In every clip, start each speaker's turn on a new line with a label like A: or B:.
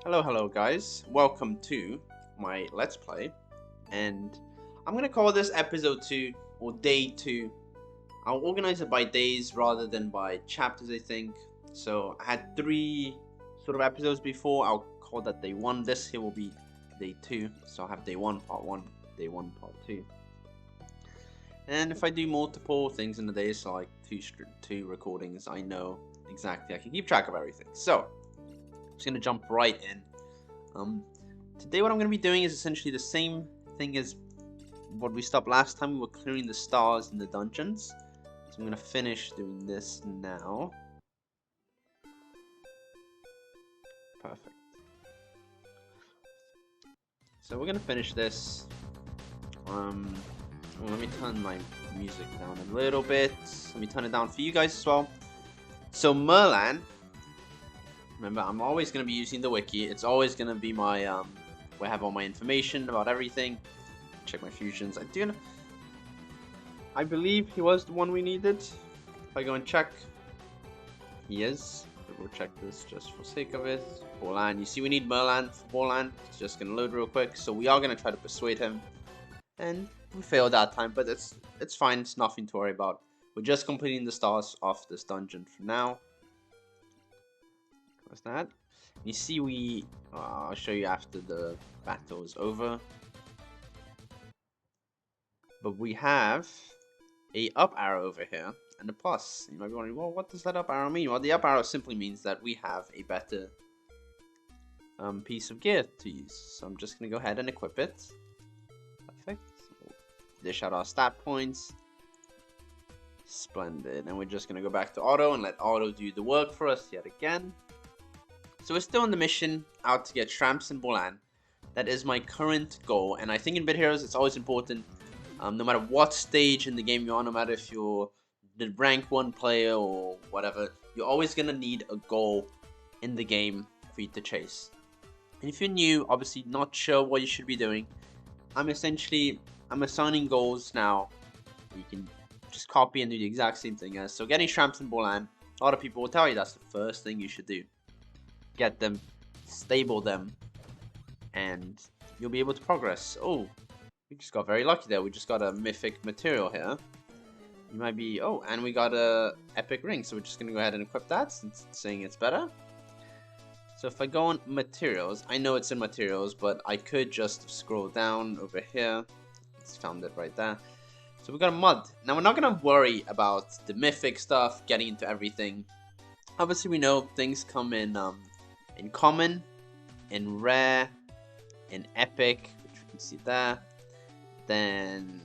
A: Hello guys, welcome to my Let's Play, and I'm gonna call this episode 2 or day 2. I'll organize it by days rather than by chapters, I think. So I had 3 sort of episodes before. I'll call that day 1. This here will be day 2, so I'll have day 1 part 1, day 1 part 2. And if I do multiple things in the day, so like two recordings, I know exactly, I can keep track of everything. So I'm just gonna jump right in. Today what I'm gonna be doing is essentially the same thing as what we stopped last time. We were clearing the stars in the dungeons. So I'm gonna finish doing this now. Perfect. So we're gonna finish this. Well, let me turn my music down a little bit. Let me turn it down for you guys as well. So Merlan. Remember, I'm always going to be using the wiki. It's always going to be my, where I have all my information about everything. Check my fusions. I believe he was the one we needed. If I go and check, he is. We'll check this just for sake of it. Borland. You see, we need Merlan for Borland. It's just going to load real quick. So we are going to try to persuade him. And we failed that time, but it's fine. It's nothing to worry about. We're just completing the stars off this dungeon for now. What's that? You see, I'll show you after the battle is over. But we have a up arrow over here and a plus. You might be wondering, well, what does that up arrow mean? Well, the up arrow simply means that we have a better piece of gear to use. So I'm just gonna go ahead and equip it. Perfect. Dish out our stat points. Splendid. And we're just gonna go back to auto and let auto do the work for us yet again. So we're still on the mission out to get Shramps and Bolan. That is my current goal, and I think in Bit Heroes it's always important, no matter what stage in the game you're on, no matter if you're the rank 1 player or whatever, you're always going to need a goal in the game for you to chase. And if you're new, obviously not sure what you should be doing, I'm assigning goals now. You can just copy and do the exact same thing as. So getting Shramps and Bolan, a lot of people will tell you that's the first thing you should do. Get them, stable them, and you'll be able to progress. Oh, we just got very lucky there. We just got a mythic material here. You might be, oh, and we got a epic ring, so we're just gonna go ahead and equip that since it's saying it's better. So if I go on materials, I know it's in materials, but I could just scroll down over here. It's found it right there. So we got a mud. Now we're not gonna worry about the mythic stuff, getting into everything. Obviously we know things come in common, in rare, in epic, which you can see there. Then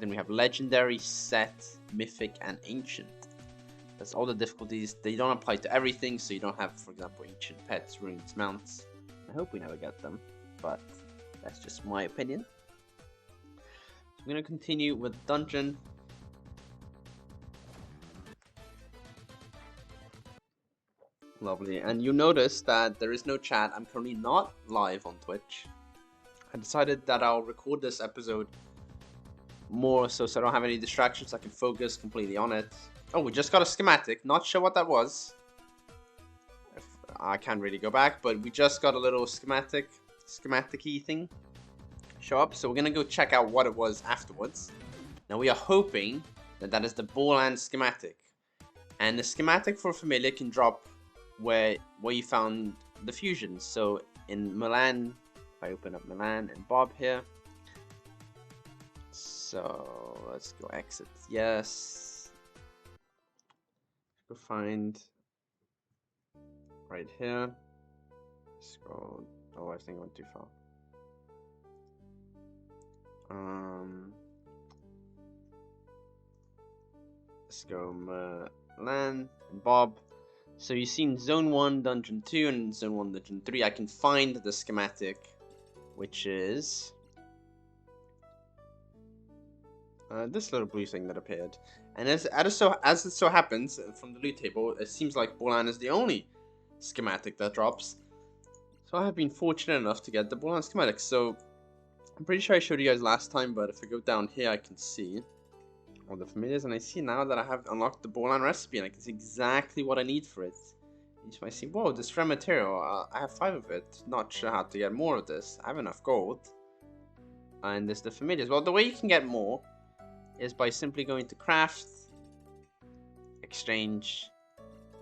A: we have legendary, set, mythic, and ancient. That's all the difficulties. They don't apply to everything, so you don't have, for example, ancient pets, runes, mounts. I hope we never get them, but that's just my opinion. So I'm gonna continue with dungeon. Lovely, and you notice that there is no chat. I'm currently not live on Twitch. I decided that I'll record this episode more so I don't have any distractions. I can focus completely on it. Oh, we just got a schematic. Not sure what that was. I can't really go back, but we just got a little schematic-y thing show up. So we're gonna go check out what it was afterwards. Now we are hoping that that is the Borland schematic, and the schematic for Familiar can drop where you found the fusions. So in Milan, if I open up Milan and Bob here, so let's go exit. Yes, go find right here. Scroll. Oh, I think I went too far. Let's go Milan and Bob. So you've seen Zone 1, Dungeon 2, and Zone 1, Dungeon 3. I can find the schematic, which is this little blue thing that appeared. And as it so happens, from the loot table, it seems like Bolan is the only schematic that drops. So I have been fortunate enough to get the Bolan schematic. So I'm pretty sure I showed you guys last time, but if I go down here, I can see all the familiars, and I see now that I have unlocked the Bolan recipe, and I can see exactly what I need for it You might see, whoa, this rare material, I have 5 of it. Not sure how to get more of this. I have enough gold. And there's the familiars. Well, the way you can get more is by simply going to craft, exchange,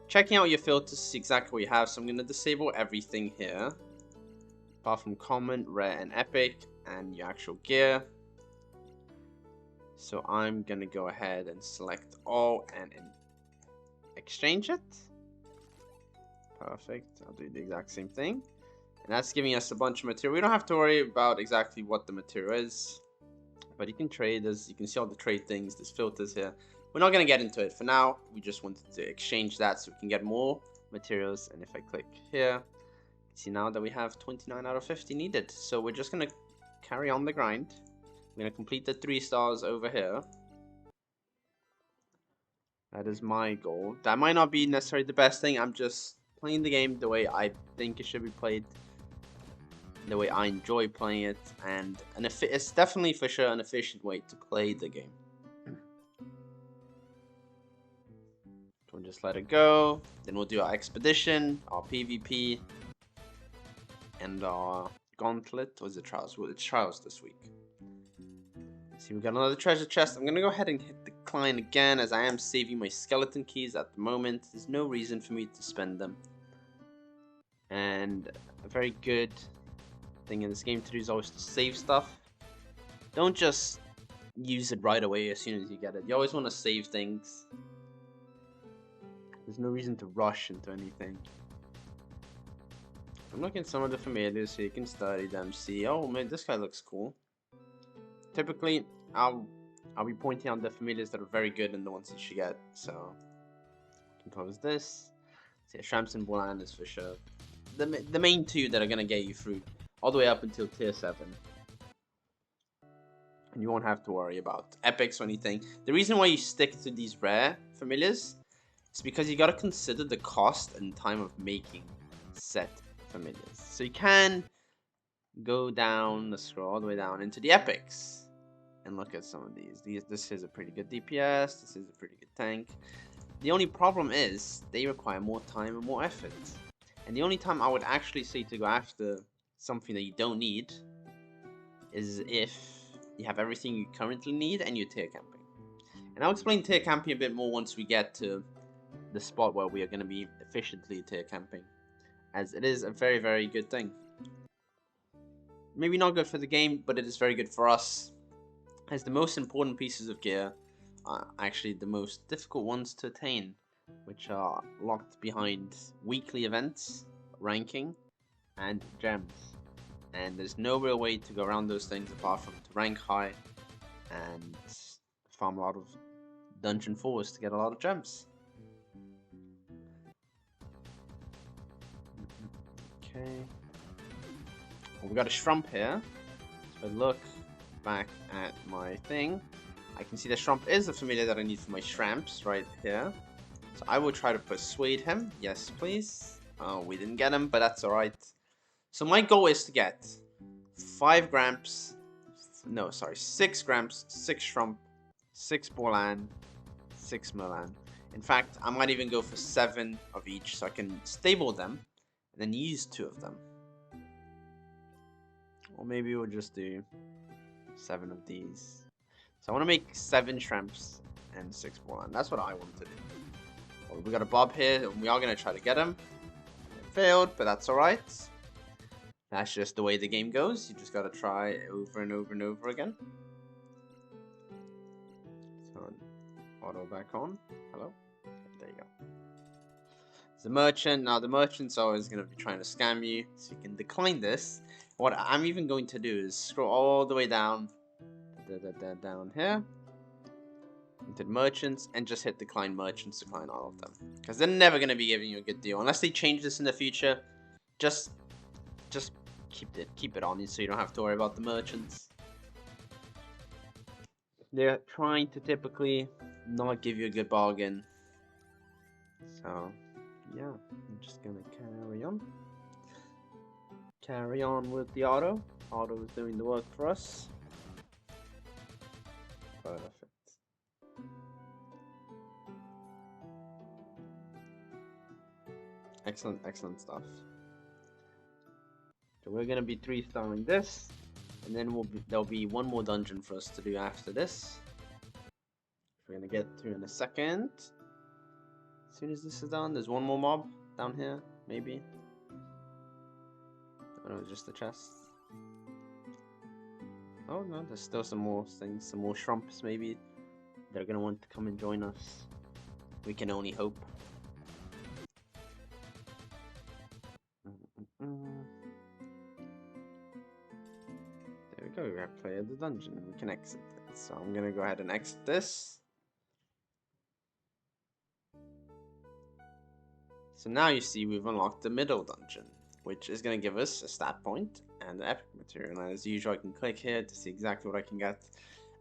A: checking out your filters to see exactly what you have. So I'm going to disable everything here, apart from common, rare, and epic, and your actual gear. So I'm going to go ahead and select all and exchange it. Perfect. I'll do the exact same thing. And that's giving us a bunch of material. We don't have to worry about exactly what the material is, but you can trade. As you can see all the trade things, there's filters here. We're not going to get into it for now. We just wanted to exchange that so we can get more materials. And if I click here, see now that we have 29 out of 50 needed. So we're just going to carry on the grind. We're going to complete the 3 stars over here. That is my goal. That might not be necessarily the best thing. I'm just playing the game the way I think it should be played, the way I enjoy playing it, and it's definitely for sure an efficient way to play the game. We'll just let it go. Then we'll do our expedition, our PvP, and our gauntlet. Or is it trials? Well, it's trials this week. See, we got another treasure chest. I'm gonna go ahead and hit decline again, as I am saving my skeleton keys at the moment. There's no reason for me to spend them. And a very good thing in this game to do is always to save stuff. Don't just use it right away as soon as you get it. You always want to save things. There's no reason to rush into anything. I'm looking at some of the familiars so you can study them. See, oh man, this guy looks cool. Typically, I'll be pointing out the familiars that are very good and the ones you should get. So, you can close this. See, Shramps and Bolan is for sure the main 2 that are gonna get you through all the way up until tier 7. And you won't have to worry about epics or anything. The reason why you stick to these rare familiars is because you gotta consider the cost and time of making set familiars. So you can go down the scroll all the way down into the epics and look at some of these. This is a pretty good DPS. This is a pretty good tank. The only problem is they require more time and more effort. And the only time I would actually say to go after something that you don't need is if you have everything you currently need and you're tier camping. And I'll explain tier camping a bit more once we get to the spot where we are going to be efficiently tier camping, as it is a very, very good thing. Maybe not good for the game, but it is very good for us, as the most important pieces of gear are actually the most difficult ones to attain, which are locked behind weekly events, ranking, and gems. And there's no real way to go around those things apart from to rank high and farm a lot of dungeon fours to get a lot of gems. Okay. Well, we got a Shrump here. So if I look back at my thing, I can see the Shrump is the familiar that I need for my Shramps right here. So I will try to persuade him. Yes, please. Oh, we didn't get him, but that's alright. So my goal is to get 5 Gramps. No, sorry, 6 Gramps, 6 Shrump, 6 Bolan, 6 Merlan. In fact, I might even go for 7 of each so I can stable them and then use 2 of them. Or maybe we'll just do 7 of these. So I want to make 7 Shramps and 6 Bolan. That's what I want to do. Well, we got a Bob here, and we are going to try to get him. It failed, but that's alright. That's just the way the game goes. You just got to try over and over and over again. Turn auto back on. Hello? There you go. The merchant. Now, the merchant's always going to be trying to scam you, so you can decline this. What I'm even going to do is scroll all the way down, down here, into the merchants, and just hit decline merchants, decline all of them. Because they're never going to be giving you a good deal. Unless they change this in the future, just keep it on you so you don't have to worry about the merchants. They're trying to typically not give you a good bargain. So, yeah, I'm just going to carry on. Carry on with the auto. Auto is doing the work for us. Perfect. I excellent stuff. So we're gonna be 3-starring this, and then there'll be one more dungeon for us to do after this. We're gonna get through in a second. As soon as this is done, there's one more mob down here, maybe. Oh no, just the chest. Oh no, there's still some more things, some more shrumps maybe. They're gonna want to come and join us. We can only hope. There we go, we have cleared the dungeon. We can exit it. So I'm gonna go ahead and exit this. So now you see we've unlocked the middle dungeon, which is going to give us a stat point and an epic material. And as usual, I can click here to see exactly what I can get.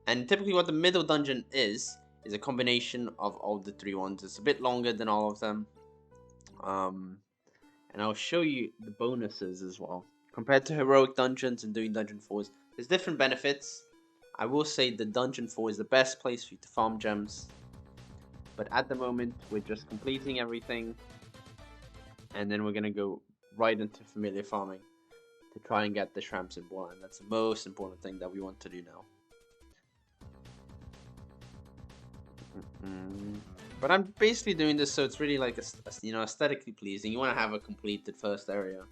A: And typically what the middle dungeon is a combination of all the 3 ones. It's a bit longer than all of them. And I'll show you the bonuses as well. Compared to heroic dungeons and doing dungeon 4s, there's different benefits. I will say the dungeon 4 is the best place for you to farm gems. But at the moment, we're just completing everything. And then we're going to go right into familiar farming to try and get the shramps in Bolan. That's the most important thing that we want to do now. But I'm basically doing this so it's really like aesthetically pleasing. You want to have a completed first area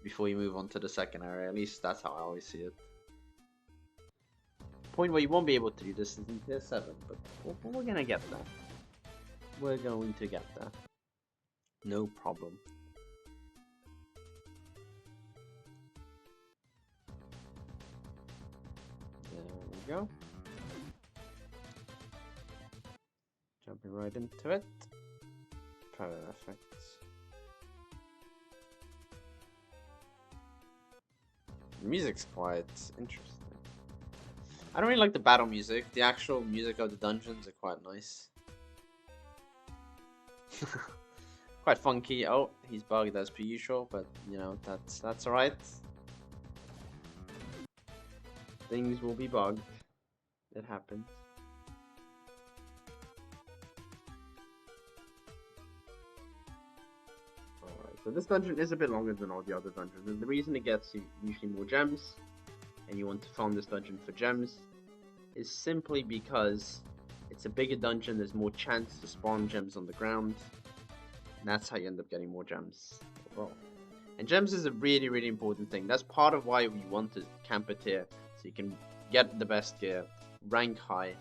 A: before you move on to the second area. At least that's how I always see it. The point where you won't be able to do this is in tier 7, but we're going to get there. We're going to get there. No problem. Go. Jumping right into it. Perfect. The music's quite interesting. I don't really like the battle music. The actual music of the dungeons are quite nice. Quite funky. Oh, he's bugged as per usual, but you know that's alright. Things will be bugged. It happens. Alright, so this dungeon is a bit longer than all the other dungeons, and the reason it gets you usually more gems, and you want to farm this dungeon for gems, is simply because it's a bigger dungeon, there's more chance to spawn gems on the ground, and that's how you end up getting more gems overall. And gems is a really important thing. That's part of why we want to camp it here, so you can get the best gear, rank high,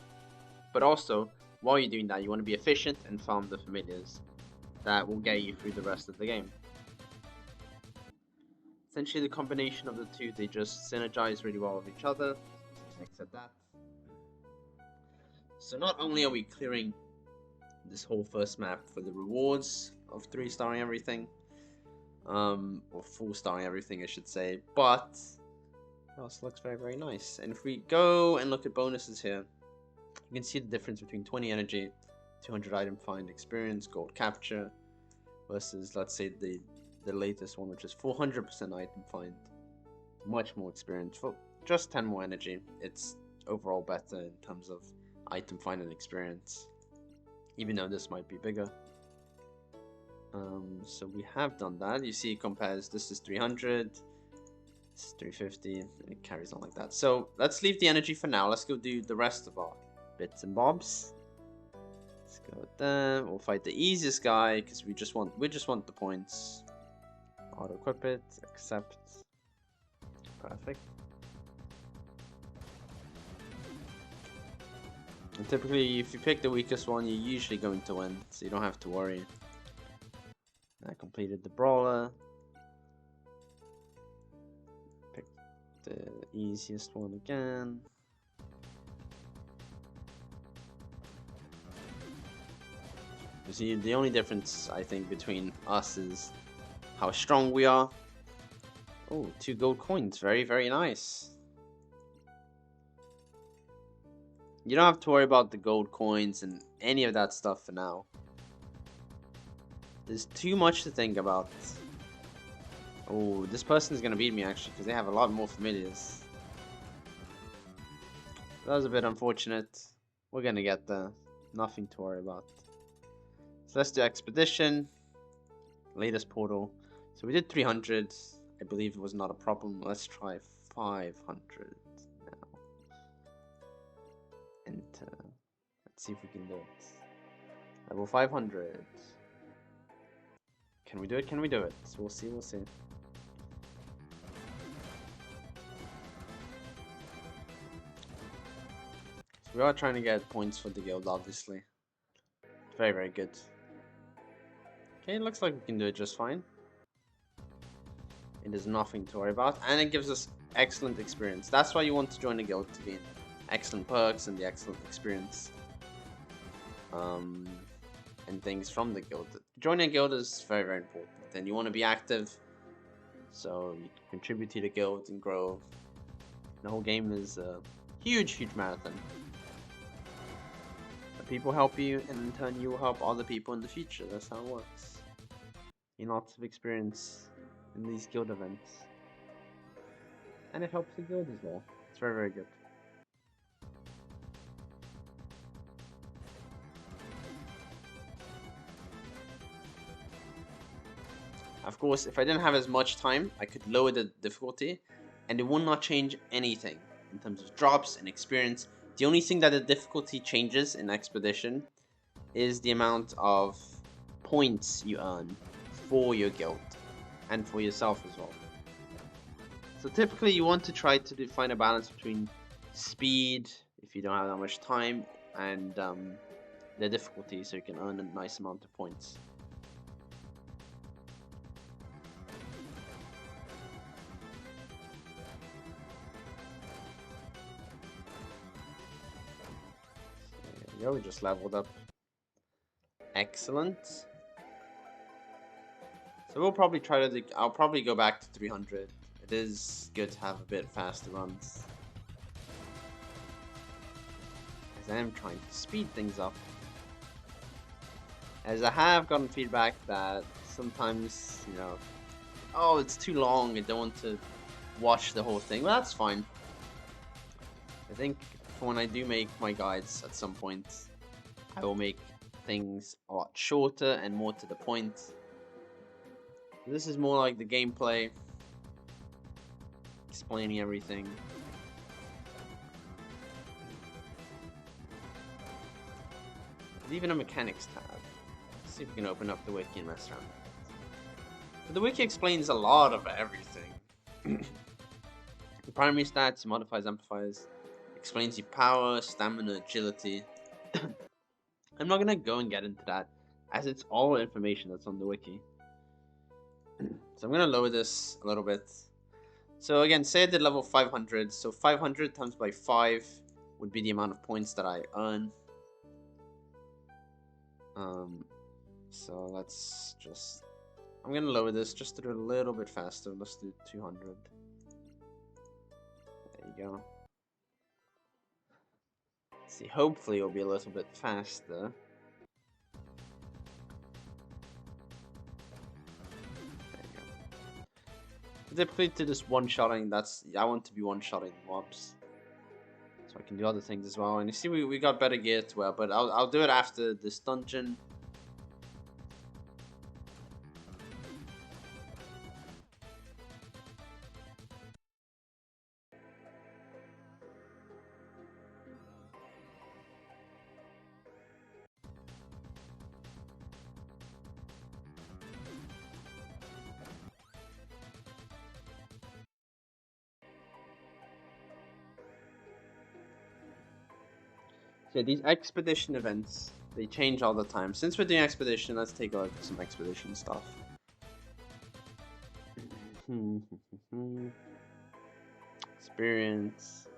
A: but also while you're doing that you want to be efficient and farm the familiars that will get you through the rest of the game. Essentially the combination of the two, they just synergize really well with each other. Except that. So not only are we clearing this whole first map for the rewards of 3-starring everything, or 4-starring everything I should say, but it also looks very nice. And if we go and look at bonuses here, you can see the difference between 20 energy, 200 item find experience, gold capture, versus let's say the latest one, which is 400% item find, much more experience for just 10 more energy. It's overall better in terms of item find and experience, even though this might be bigger. So we have done that. You see it compares, this is 300, this is 350, and it carries on like that. So let's leave the energy for now. Let's go do the rest of our bits and bobs. Let's go with them. We'll fight the easiest guy because we just want the points. Auto equip it, accept. Perfect. And typically, if you pick the weakest one, you're usually going to win, so you don't have to worry. I completed the brawler. Pick the easiest one again. You see, the only difference I think between us is how strong we are. Oh, 2 gold coins. Very nice. You don't have to worry about the gold coins and any of that stuff for now. There's too much to think about. Oh, this person's gonna beat me actually because they have a lot more familiars. That was a bit unfortunate. We're gonna get there. Nothing to worry about. So let's do expedition. latest portal. So we did 300. I believe it was not a problem. Let's try 500 now. Enter. Let's see if we can do it. Level 500. Can we do it? Can we do it? We'll see, we'll see. So we are trying to get points for the guild, obviously. Very, very good. Okay, it looks like we can do it just fine. It is nothing to worry about, and it gives us excellent experience. That's why you want to join a guild, to gain excellent perks and the excellent experience. And things from the guild. Joining a guild is very, very important. And you want to be active, so you can contribute to the guild and grow. The whole game is a huge, huge marathon. People help you, and in turn you will help other people in the future. That's how it works. Gain lots of experience in these guild events. And it helps the guild as well. It's very, very good. Of course, if I didn't have as much time, I could lower the difficulty, and it will not change anything in terms of drops and experience. The only thing that the difficulty changes in Expedition is the amount of points you earn for your guild and for yourself as well. So typically you want to try to find a balance between speed, if you don't have that much time, and the difficulty, so you can earn a nice amount of points. There we go, we just leveled up. Excellent. So we'll probably try to I'll probably go back to 300. It is good to have a bit faster runs, as I am trying to speed things up. As I have gotten feedback that sometimes, you know, oh, it's too long, I don't want to watch the whole thing. Well, that's fine. I think for when I do make my guides at some point, I will make things a lot shorter and more to the point. This is more like the gameplay, explaining everything. There's even a mechanics tab. Let's see if we can open up the wiki and mess around. But the wiki explains a lot of everything. The primary stats, modifiers, amplifiers, explains your power, stamina, agility. I'm not gonna go and get into that, as it's all information that's on the wiki. So I'm gonna lower this a little bit. So again, say I did level 500, so 500 times by 5 would be the amount of points that I earn. So let's just, I'm gonna lower this just to do it a little bit faster. Let's do 200. There you go. Let's see, hopefully it'll be a little bit faster. Typically to this one-shotting, I want to be one-shotting mobs, so I can do other things as well. And you see, we got better gear as well, but I'll do it after this dungeon. So these expedition events, they change all the time. Since we're doing expedition, let's take a look at some expedition stuff. Experience,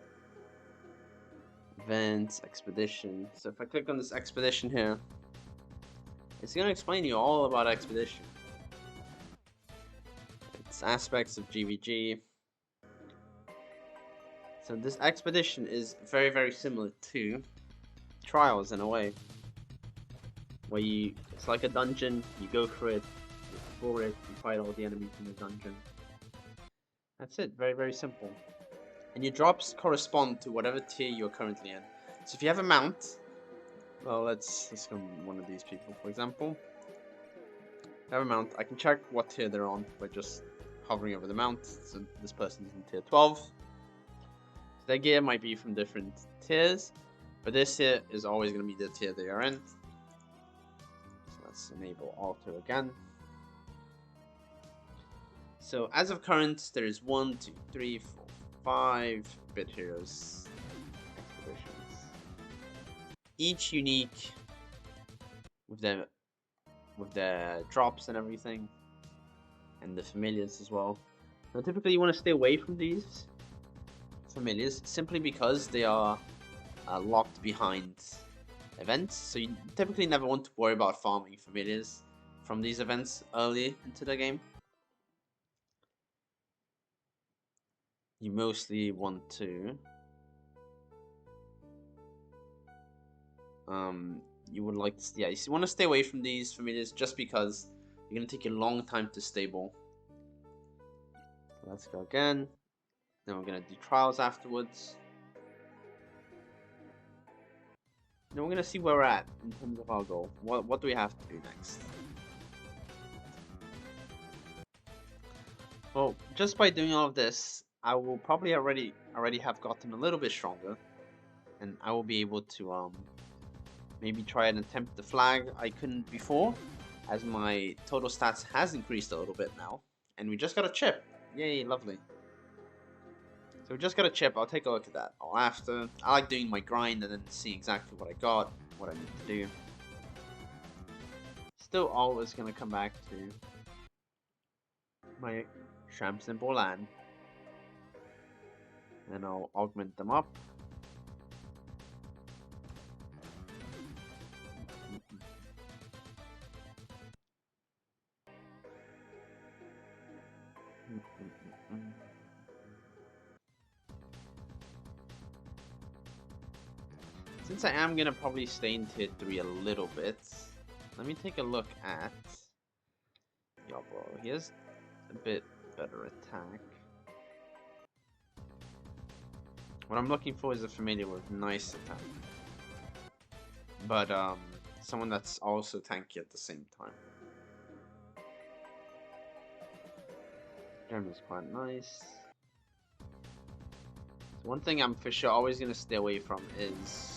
A: events, expedition. So if I click on this expedition here, it's going to explain to you all about expedition. It's aspects of GVG. So this expedition is very, very similar to Trials in a way, where it's like a dungeon, you go through it, you explore it, you fight all the enemies in the dungeon. That's it, very, very simple. And your drops correspond to whatever tier you're currently in. So if you have a mount, well, let's go one of these people, for example. I have a mount. I can check what tier they're on by just hovering over the mount. So this person's in tier 12. So their gear might be from different tiers, but this tier is always going to be the tier they are in. So let's enable auto again. So as of current, there is 1, 2, 3, 4, 5 Bit Heroes expeditions. Each unique with their drops and everything, and the familiars as well. Now typically you want to stay away from these familiars simply because they are locked behind events, so you typically never want to worry about farming familiars from these events early into the game. You mostly want to you would like to, yeah, you want to stay away from these familiars just because you're going to take a long time to stable. So let's go again. Then we're going to do trials afterwards. Then we're going to see where we're at in terms of our goal. What do we have to do next? Well, just by doing all of this, I will probably already have gotten a little bit stronger, and I will be able to maybe try and attempt the flag I couldn't before, as my total stats has increased a little bit now. And we just got a chip. Yay, lovely. So we just got a chip. I'll take a look at that all after. I like doing my grind and then seeing exactly what I got, what I need to do. Still always going to come back to my Shramps and Bolan. And I'll augment them up. Since I am gonna probably stay in tier 3 a little bit, let me take a look at Yobbo. He has a bit better attack. What I'm looking for is a familiar with nice attack, but someone that's also tanky at the same time. Gem is quite nice. So one thing I'm for sure always gonna stay away from is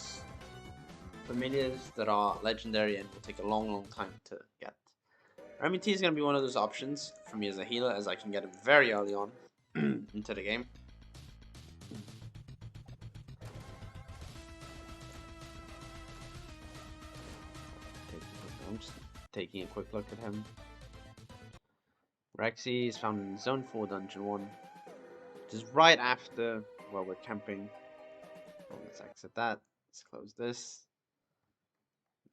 A: familiars that are legendary and will take a long time to get. RMT is going to be one of those options for me as a healer, as I can get him very early on into the game. I'm just taking a quick look at him. Rexy is found in Zone 4, Dungeon 1, which is right after where we're camping. Oh, let's exit that. Let's close this.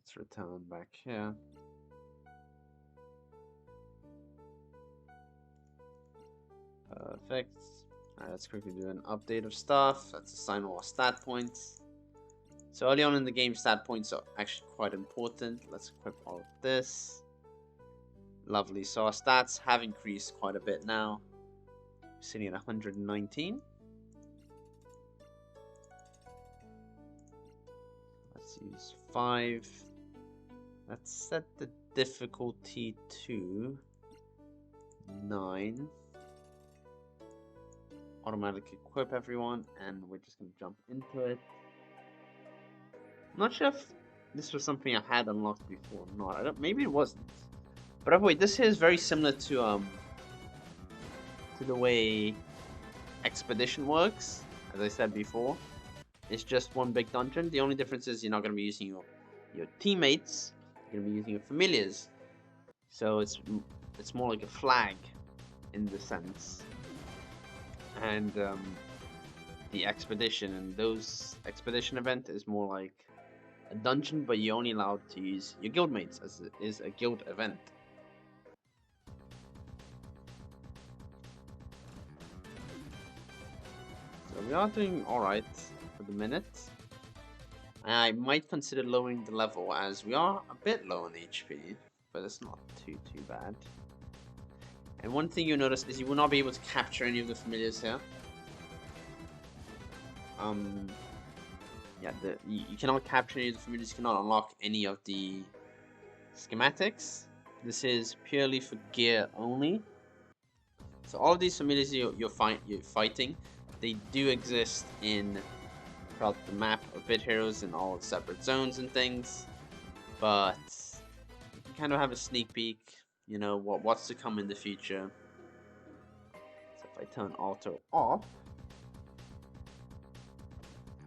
A: Let's return back here. Perfect. Alright, let's quickly do an update of stuff. Let's assign all our stat points. So early on in the game, stat points are actually quite important. Let's equip all of this. Lovely. So our stats have increased quite a bit now. Sitting at 119. Let's use 5. Let's set the difficulty to 9. Automatically equip everyone, and we're just going to jump into it. I'm not sure if this was something I had unlocked before or not. Maybe it wasn't. But anyway, this here is very similar to the way Expedition works, as I said before. It's just one big dungeon. The only difference is you're not going to be using your teammates. You're going to be using your familiars. So it's more like a flag in the sense. And the expedition and those expedition event is more like a dungeon, but you're only allowed to use your guildmates as it is a guild event. So we are doing alright for the minute. I might consider lowering the level as we are a bit low on HP, but it's not too bad. And one thing you'll notice is you will not be able to capture any of the familiars here. Yeah, you cannot capture any of the familiars, you cannot unlock any of the schematics. This is purely for gear only. So all of these familiars you're fighting, they do exist throughout the map of Bit Heroes in all separate zones and things. But you can kind of have a sneak peek, you know, what's to come in the future. So if I turn auto off,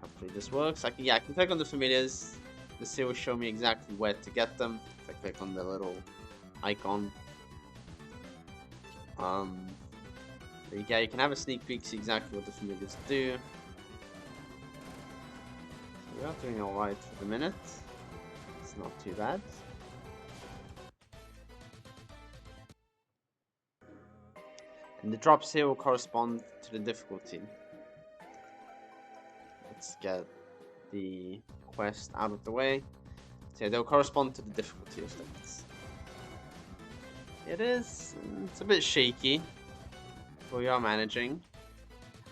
A: hopefully this works. I can click on the familiars. This here will show me exactly where to get them. If I click on the little icon. Yeah, you can have a sneak peek, see exactly what the familiars do. So we are doing alright for the minute. It's not too bad. And the drops here will correspond to the difficulty. Let's get the quest out of the way. So yeah, they'll correspond to the difficulty of things. It's a bit shaky, but we are managing.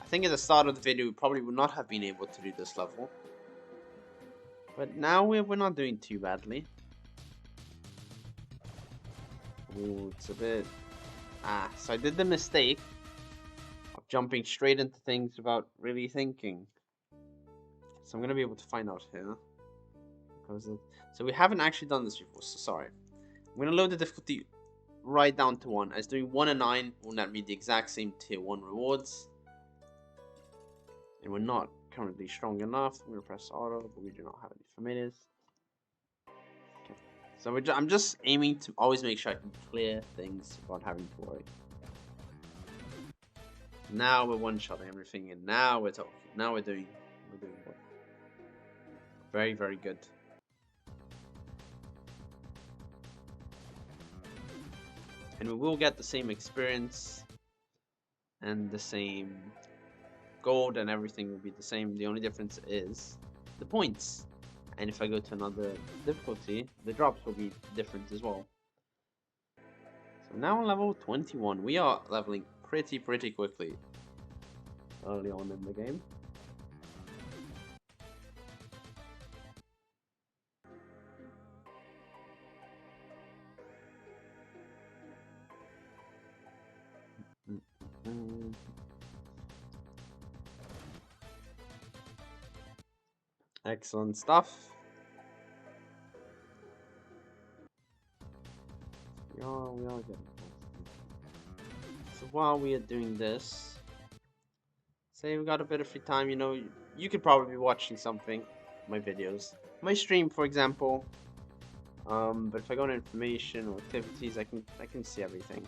A: I think at the start of the video we probably would not have been able to do this level. But now we're not doing too badly. Ooh, it's a bit... so I did the mistake of jumping straight into things without really thinking. So I'm going to be able to find out here. So we haven't actually done this before, so sorry. I'm going to load the difficulty right down to 1, as doing 1 and 9 will net me the exact same tier 1 rewards. And we're not currently strong enough. I'm going to press auto, but we do not have any familiars. Okay. So I'm just aiming to always make sure I can clear things without having to worry. Now we're one-shotting everything, and now we're talking. Now we're doing good. Very, very good. And we will get the same experience and the same gold, and everything will be the same. The only difference is the points. And if I go to another difficulty, the drops will be different as well. So now on level 21, we are leveling pretty quickly early on in the game. Excellent stuff. We are getting close. So while we are doing this, say we got a bit of free time, you know, you could probably be watching something, my videos, my stream, for example. But if I go to information or activities, I can see everything.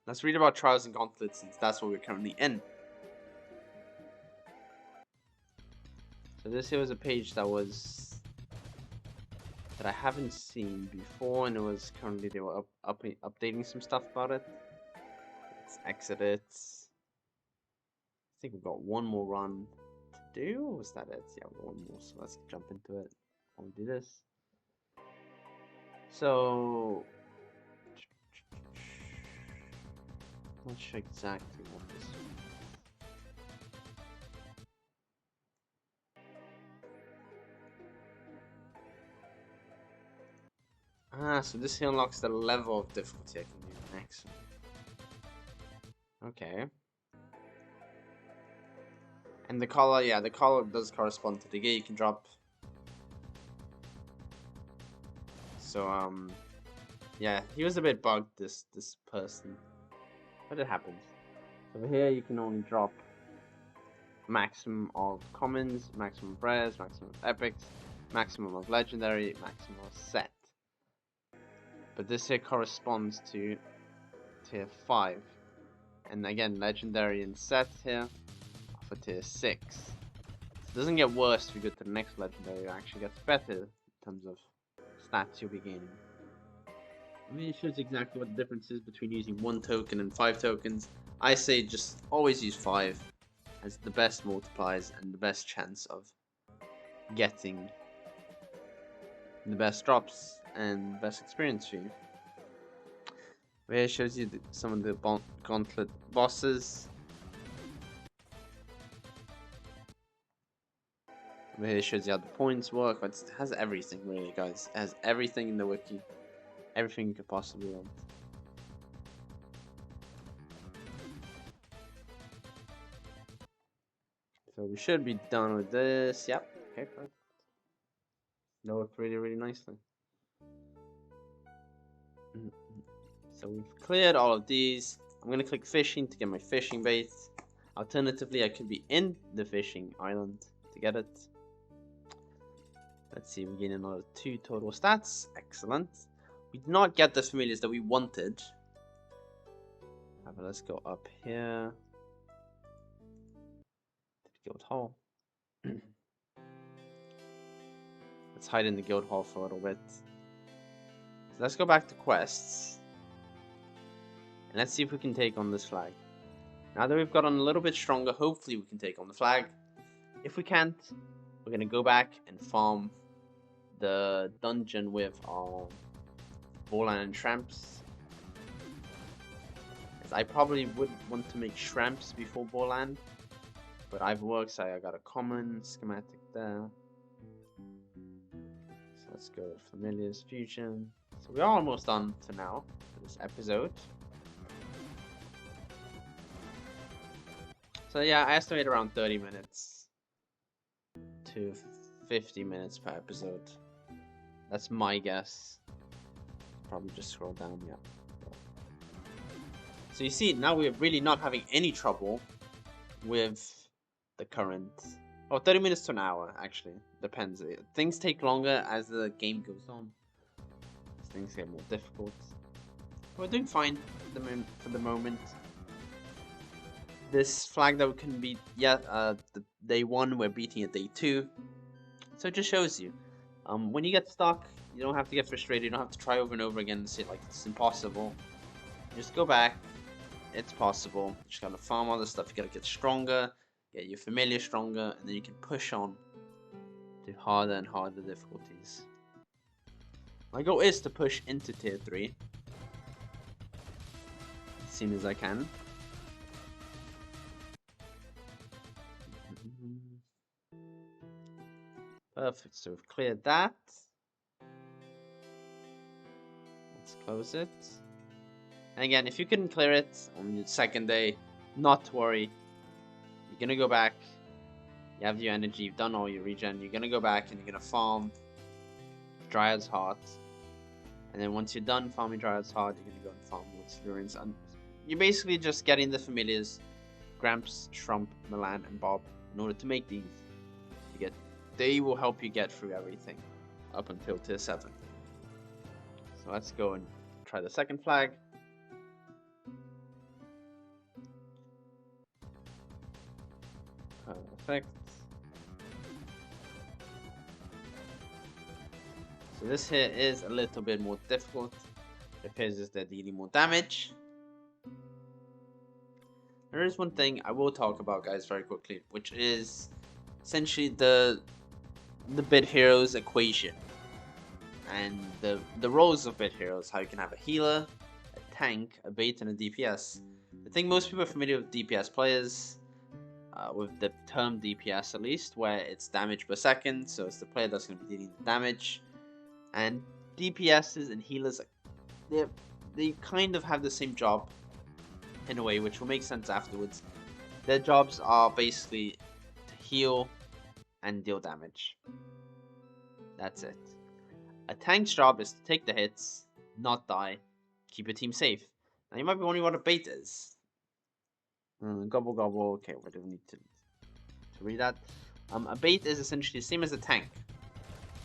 A: Let's read about Trials and Gauntlets, since that's what we're currently in. So this here was a page that I haven't seen before, and it was currently they were updating some stuff about it. Let's exit it. I think we've got one more run to do. Or was that it? Yeah, we've got one more. So let's jump into it. I'll do this. So not sure exactly what this is. So this here unlocks the level of difficulty I can do next. Okay. And the color, yeah, the color does correspond to the gear you can drop. So, yeah, he was a bit bugged, this person. But it happens. Over here you can only drop maximum of commons, maximum of rares, maximum of epics, maximum of legendary, maximum of set. But this here corresponds to tier 5. And again, legendary and set here are for tier 6. It doesn't get worse if you go to the next legendary, it actually gets better in terms of stats you'll be gaining. I mean, it shows exactly what the difference is between using 1 token and 5 tokens. I say just always use 5 as the best multipliers and the best chance of getting the best drops and best experience for you. Here shows you some of the gauntlet bosses. Here shows you how the points work. It has everything really, guys. It has everything in the wiki. everything you could possibly want. So we should be done with this. Yep. Okay, perfect. That worked really, really nicely. So we've cleared all of these. I'm gonna click fishing to get my fishing bait. Alternatively, I could be in the fishing island to get it. Let's see, we gain another 2 total stats. Excellent. We did not get the familiars that we wanted. But let's go up here. Guild Hall. Let's hide in the guild hall for a little bit. So let's go back to quests. And let's see if we can take on this flag. Now that we've gotten a little bit stronger, hopefully we can take on the flag. If we can't, we're going to go back and farm the dungeon with our Vorlan and Tramps. As I probably would want to make Tramps before Vorlan. But either works. I got a common schematic there. So let's go with Familiars Fusion. So we're almost done for now, for this episode. So yeah, I estimate around 30 minutes to 50 minutes per episode. That's my guess. Probably just scroll down, yeah. So you see, now we're really not having any trouble with the current... Oh, 30 minutes to an hour, actually. Depends. Things take longer as the game goes on. Things get more difficult. We're doing fine for the moment. This flag that we can beat, yeah, the day 1, we're beating at day 2. So it just shows you. When you get stuck, you don't have to get frustrated. You don't have to try over and over again and say, like, it's impossible. Just go back. It's possible. You just gotta farm all this stuff. You gotta get stronger, get your familiar stronger, and then you can push on to harder and harder difficulties. My goal is to push into tier 3 as soon as I can. Perfect, so we've cleared that. Let's close it. And again, if you couldn't clear it on your second day, not to worry. You're gonna go back. You have your energy, you've done all your regen. You're gonna go back and you're gonna farm Dryad's Heart. And then once you're done farming Dryad's Heart, you're gonna go and farm Luxurians. And you're basically just getting the familiars, Gramps, Shrump, Milan, and Bob, in order to make these. They will help you get through everything up until tier 7. So let's go and try the second flag. Perfect. So this here is a little bit more difficult. It appears as they're dealing more damage. There is one thing I will talk about, guys, very quickly, which is essentially the Bit Heroes equation and the roles of Bit Heroes. How you can have a healer, a tank, a bait, and a DPS. I think most people are familiar with DPS players, with the term DPS at least, where it's damage per second, so it's the player that's going to be dealing the damage. And DPSs and healers, they kind of have the same job in a way, which will make sense afterwards. Their jobs are basically to heal and deal damage. That's it. A tank's job is to take the hits, not die, keep your team safe. Now you might be wondering what a bait is. Gobble gobble. Okay, we don't need to read that. A bait is essentially the same as a tank.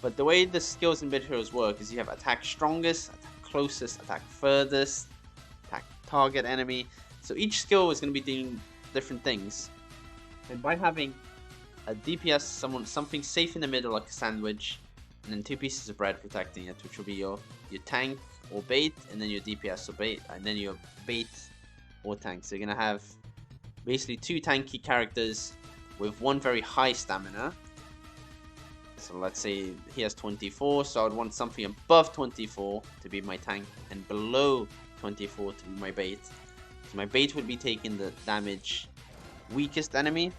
A: But the way the skills in Bit Heroes work is you have attack strongest, attack closest, attack furthest, attack target enemy. So each skill is going to be doing different things. And by having a DPS, something safe in the middle like a sandwich, and then 2 pieces of bread protecting it, which will be your tank or bait, and then your DPS or bait, and then your bait or tank. So you're going to have basically 2 tanky characters with 1 very high stamina. So let's say he has 24, so I would want something above 24 to be my tank, and below 24 to be my bait. So my bait would be taking the damage weakest enemy.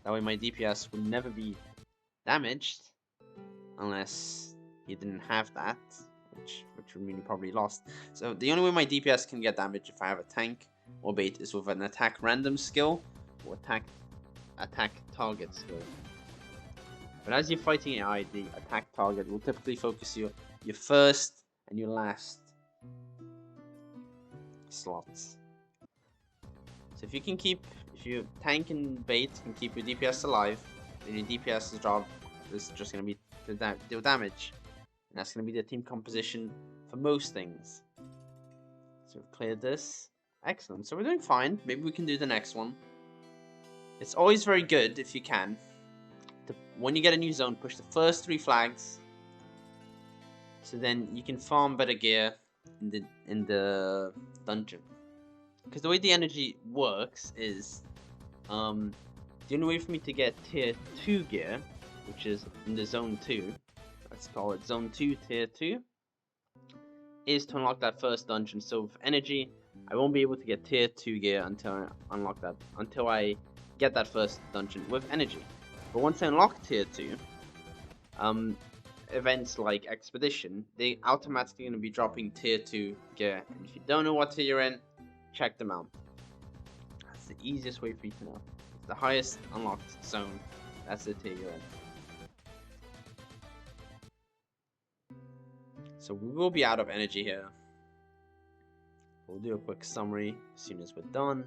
A: That way my DPS would never be damaged, unless he didn't have that, which would mean you probably lost. So the only way my DPS can get damage if I have a tank or bait is with an attack random skill or attack target skill. But as you're fighting AI, the attack target will typically focus your first and your last slots. So if your tank and bait can keep your DPS alive, then your DPS's job is just going to be to deal damage. And that's going to be the team composition for most things. So we've cleared this. Excellent. So we're doing fine. Maybe we can do the next one. It's always very good, if you can, when you get a new zone, push the first 3 flags. So then you can farm better gear in the dungeon. Because the way the energy works is, the only way for me to get tier 2 gear, which is in the zone 2, let's call it zone 2 tier 2, is to unlock that first dungeon. So with energy, I won't be able to get tier 2 gear until I get that first dungeon with energy. But once I unlock tier 2, events like Expedition, they automatically going to be dropping tier 2 gear. And if you don't know what tier you're in, check them out. That's the easiest way for you to know. It's the highest unlocked zone. That's the tier you're in. So we will be out of energy here. We'll do a quick summary as soon as we're done.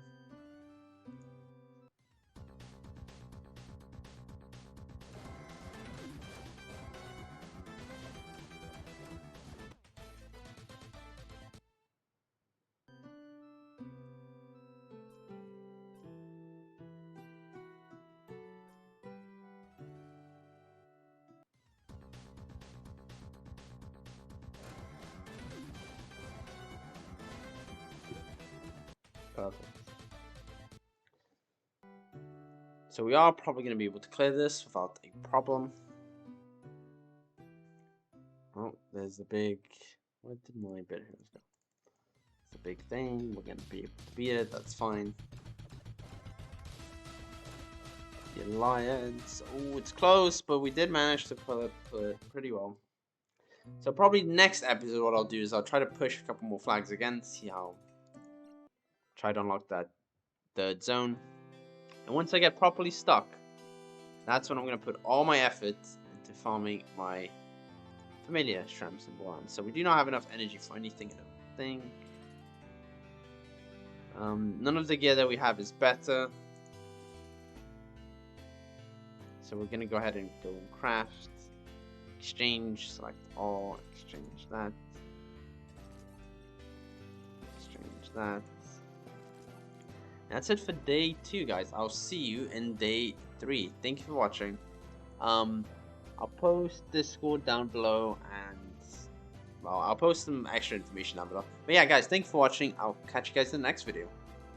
A: Perfect. So we are probably going to be able to clear this without a problem. Oh, there's the big... Where did my bit heroes go? It's a big thing. We're going to be able to beat it. That's fine. The Alliance. Oh, it's close, but we did manage to pull it pretty well. So probably next episode what I'll do is I'll try to push a couple more flags again. See how... Try to unlock that third zone. And once I get properly stuck, that's when I'm going to put all my effort into farming my familiar Shramps and Blondes. So we do not have enough energy for anything, I don't think. None of the gear that we have is better. So we're going to go ahead and go and craft. Exchange, select all, exchange that. Exchange that. That's it for day 2, guys. I'll see you in day 3. Thank you for watching. I'll post Discord down below, and well, I'll post some extra information down below. But yeah, guys, thank you for watching. I'll catch you guys in the next video.